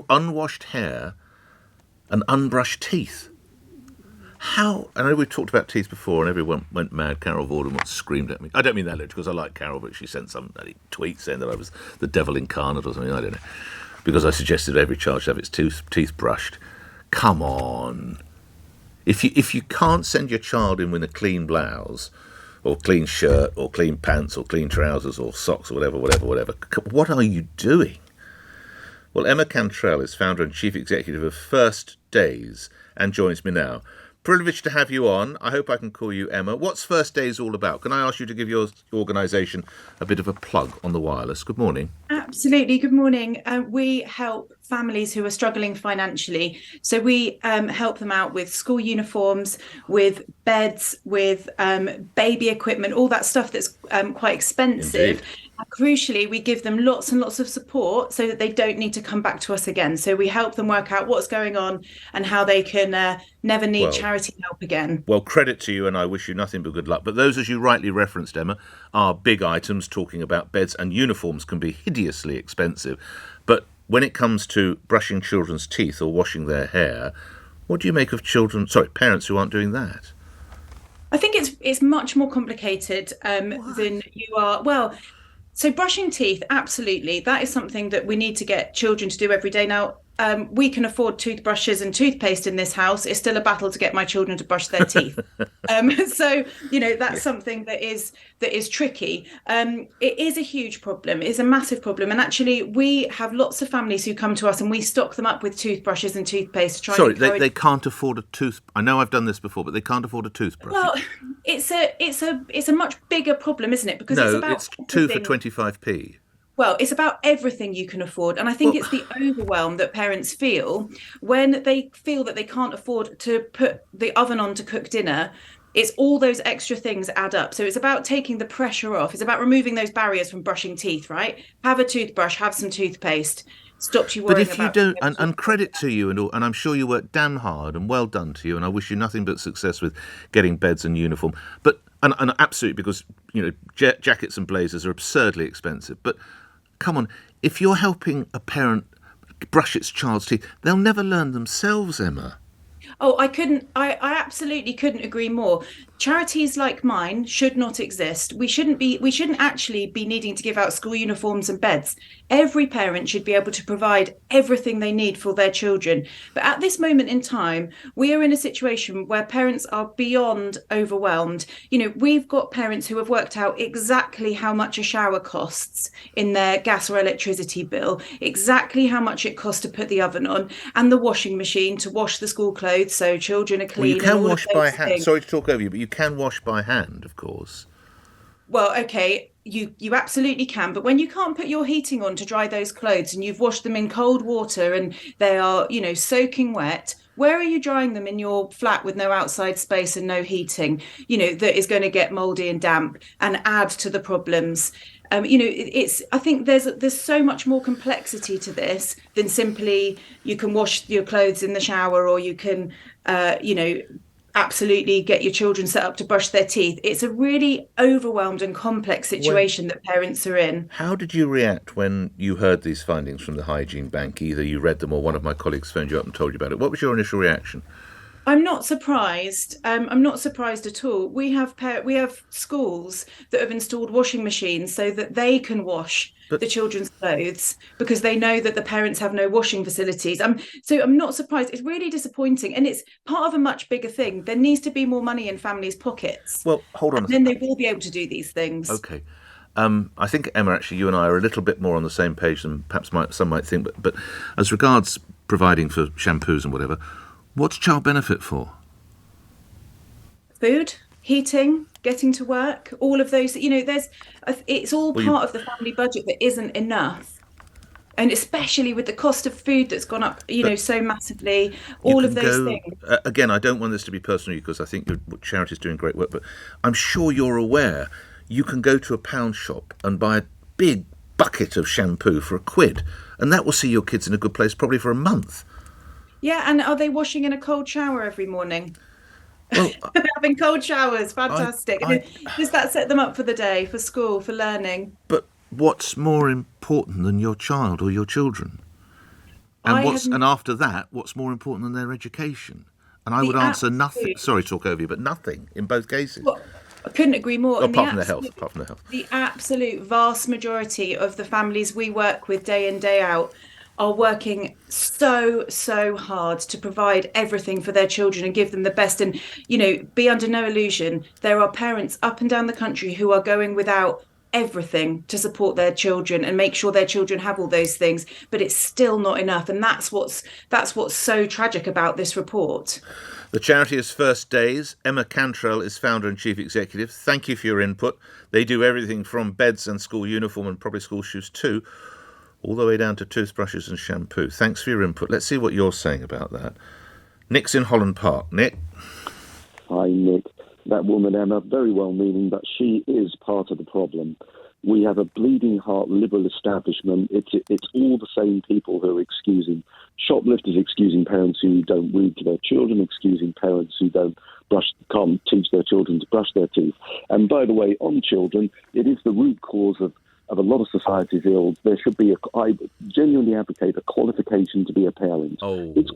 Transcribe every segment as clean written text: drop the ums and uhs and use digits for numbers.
unwashed hair and unbrushed teeth. How? I know we've talked about teeth before, and everyone went mad. Carol Vorderman screamed at me. I don't mean that literally, because I like Carol, but she sent some tweet saying that I was the devil incarnate or something. I don't know, because I suggested every child should have its teeth brushed. Come on. If you can't send your child in with a clean blouse, or clean shirt, or clean pants, or clean trousers, or socks, or whatever, what are you doing? Well, Emma Cantrell is founder and chief executive of First Days and joins me now. Privileged to have you on. I hope I can call you Emma. What's First Days all about? Can I ask you to give your organisation a bit of a plug on the wireless? Good morning. Absolutely. Good morning. We help families who are struggling financially. So we help them out with school uniforms, with beds, with baby equipment, all that stuff that's quite expensive. Indeed. And crucially, we give them lots and lots of support so that they don't need to come back to us again. So we help them work out what's going on and how they can never need charity help again. Well, credit to you, and I wish you nothing but good luck. But those, as you rightly referenced, Emma, are big items. Talking about beds and uniforms can be hideously expensive. But when it comes to brushing children's teeth or washing their hair, what do you make of parents who aren't doing that? I think it's much more complicated than you are. Well, so brushing teeth, absolutely. That is something that we need to get children to do every day. Now, we can afford toothbrushes and toothpaste in this house. It's still a battle to get my children to brush their teeth. So, that's something that is tricky. It is a huge problem. It's a massive problem. And actually, we have lots of families who come to us and we stock them up with toothbrushes and toothpaste to try and encourage... they can't afford a tooth. I know I've done this before, but they can't afford a toothbrush. Well, it's a much bigger problem, isn't it? Because it's two for 25p. Well, it's about everything you can afford. And I think it's the overwhelm that parents feel when they feel that they can't afford to put the oven on to cook dinner. It's all those extra things add up. So it's about taking the pressure off. It's about removing those barriers from brushing teeth, right? Have a toothbrush, have some toothpaste. Stops you worrying about... But if you don't, and credit to you, and I'm sure you work damn hard, and well done to you, and I wish you nothing but success with getting beds and uniform. But and absolutely, because jackets and blazers are absurdly expensive. But come on, if you're helping a parent brush its child's teeth, they'll never learn themselves, Emma. Oh, I absolutely couldn't agree more. Charities like mine should not exist. We shouldn't actually be needing to give out school uniforms and beds. Every parent should be able to provide everything they need for their children. But at this moment in time, we are in a situation where parents are beyond overwhelmed. We've got parents who have worked out exactly how much a shower costs in their gas or electricity bill, exactly how much it costs to put the oven on, and the washing machine to wash the school clothes so children are clean. Well, you can wash by hand. Sorry to talk over you, but you can wash by hand, of course. Well, okay, you absolutely can. But when you can't put your heating on to dry those clothes and you've washed them in cold water and they are, soaking wet, where are you drying them in your flat with no outside space and no heating, that is going to get mouldy and damp and add to the problems? I think there's so much more complexity to this than simply you can wash your clothes in the shower or you can, absolutely get your children set up to brush their teeth. It's a really overwhelmed and complex situation that parents are in. How did you react when you heard these findings from the Hygiene Bank? Either you read them or one of my colleagues phoned you up and told you about it. What was your initial reaction? I'm not surprised. I'm not surprised at all. We have schools that have installed washing machines so that they can wash the children's clothes because they know that the parents have no washing facilities. So I'm not surprised. It's really disappointing, and it's part of a much bigger thing. There needs to be more money in families' pockets. Well, hold on. And then they will be able to do these things. Okay. I think, Emma, actually, you and I are a little bit more on the same page than perhaps some might think. But as regards providing for shampoos and whatever, what's child benefit for? Food, heating, getting to work, all of those. It's all part of the family budget that isn't enough. And especially with the cost of food that's gone up, so massively, all of those things. Again, I don't want this to be personal because I think your charity's doing great work, but I'm sure you're aware you can go to a pound shop and buy a big bucket of shampoo for £1, and that will see your kids in a good place probably for a month. Yeah, and are they washing in a cold shower every morning? Well, having cold showers, fantastic. Does that set them up for the day, for school, for learning? But what's more important than your child or your children? And after that, what's more important than their education? And I would answer nothing. Sorry to talk over you, but nothing in both cases. Well, I couldn't agree more. Apart from the health. The absolute vast majority of the families we work with day in, day out are working so hard to provide everything for their children and give them the best. And, be under no illusion, there are parents up and down the country who are going without everything to support their children and make sure their children have all those things, but it's still not enough. And that's what's so tragic about this report. The charity is First Days. Emma Cantrell is founder and chief executive. Thank you for your input. They do everything from beds and school uniform and probably school shoes too, all the way down to toothbrushes and shampoo. Thanks for your input. Let's see what you're saying about that. Nick's in Holland Park. Nick? Hi, Nick. That woman, Emma, very well-meaning, but she is part of the problem. We have a bleeding heart liberal establishment. It's all the same people who are excusing shoplifters, excusing parents who don't read to their children, excusing parents who can't teach their children to brush their teeth. And by the way, on children, it is the root cause of a lot of society's ills. There should be I genuinely advocate a qualification to be a parent. Oh, it's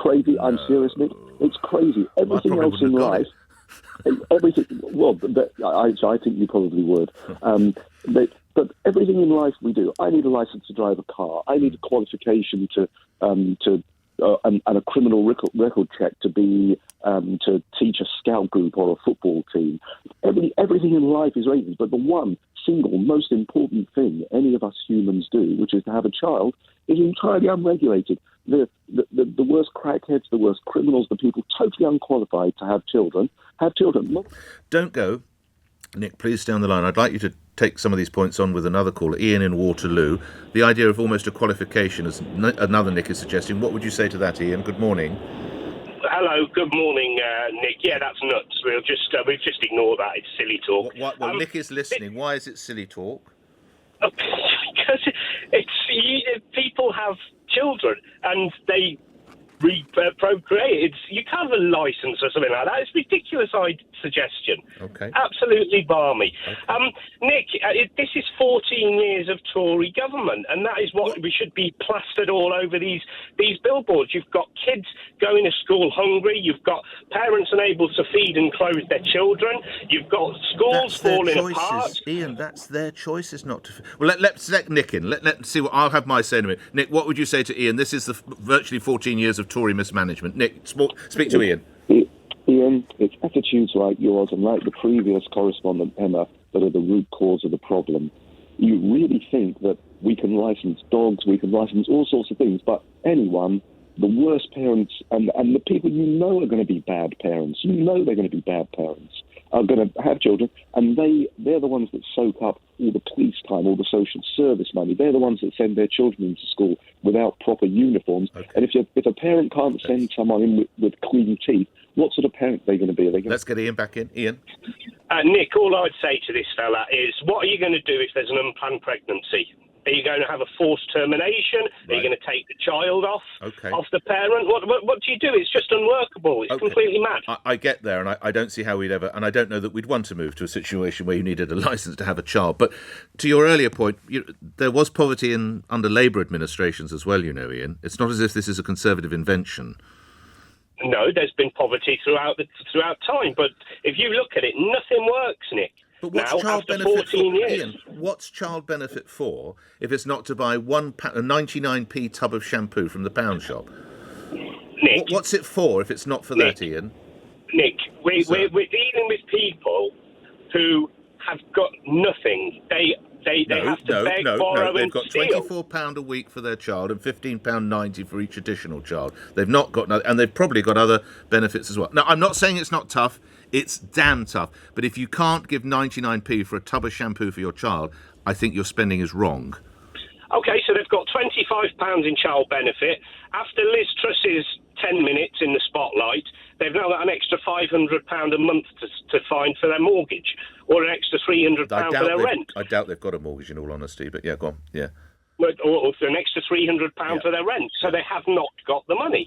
crazy. No. I'm serious, Nick. It's crazy. Everything else in life. Everything. Well, I think you probably would. But everything in life we do. I need a license to drive a car. I need a qualification and a criminal record check to teach a scout group or a football team. Everything in life is regulated, but the one single most important thing any of us humans do, which is to have a child, is entirely unregulated. The worst crackheads, the worst criminals, the people totally unqualified to have children. Don't go. Nick, please stay on the line. I'd like you to take some of these points on with another caller, Ian in Waterloo. The idea of almost a qualification, as another Nick is suggesting. What would you say to that, Ian? Good morning. Hello, good morning, Nick. Yeah, that's nuts. We'll just ignore that. It's silly talk. Well, Nick is listening. Why is it silly talk? Because people have children and they procreate. You can't have a license or something like that. It's a ridiculous suggestion. Okay. Absolutely balmy. Okay. Nick, this is 14 years of Tory government, and that is what we should be plastered all over these billboards. You've got kids going to school hungry. You've got parents unable to feed and clothe their children. You've got schools falling apart. Ian, that's their choices not to... Well, let's let Nick in. Let's see what... I'll have my say in a minute. Nick, what would you say to Ian? This is the virtually 14 years of Tory mismanagement. Nick, speak to Ian. Ian, it's attitudes like yours and like the previous correspondent, Emma, that are the root cause of the problem. You really think that we can license dogs, we can license all sorts of things, but anyone, the worst parents and the people you know are going to be bad parents, you know they're going to be bad parents, are going to have children, and they're the ones that soak up all the police time, all the social service money. They're the ones that send their children into school without proper uniforms. Okay. And if a parent can't send someone in with clean teeth, what sort of parent are they going to be? Let's get Ian back in. Ian? Nick, all I'd say to this fella is, what are you going to do if there's an unplanned pregnancy? Are you going to have a forced termination? Right. Are you going to take the child off the parent? What do you do? It's just unworkable. It's completely mad. I get there, and I don't see how we'd ever... And I don't know that we'd want to move to a situation where you needed a licence to have a child. But to your earlier point, there was poverty under Labour administrations as well, Ian. It's not as if this is a Conservative invention. No, there's been poverty throughout time. But if you look at it, nothing works, Nick. But what's child benefit for, Ian? What's child benefit for if it's not to buy a 99p tub of shampoo from the pound shop? Nick, what's it for if it's not for that, Ian? Nick, we're dealing with people who have got nothing. They have to beg, borrow, they've got steal. £24 a week for their child and £15.90 for each additional child. They've not got, and they've probably got other benefits as well. Now, I'm not saying it's not tough. It's damn tough. But if you can't give 99p for a tub of shampoo for your child, I think your spending is wrong. OK, so they've got £25 in child benefit. After Liz Truss's 10 minutes in the spotlight, they've now got an extra £500 a month to find for their mortgage, or an extra £300 for their rent. I doubt they've got a mortgage, in all honesty, but yeah, go on, yeah. Or for an extra £300 for their rent, so they have not got the money.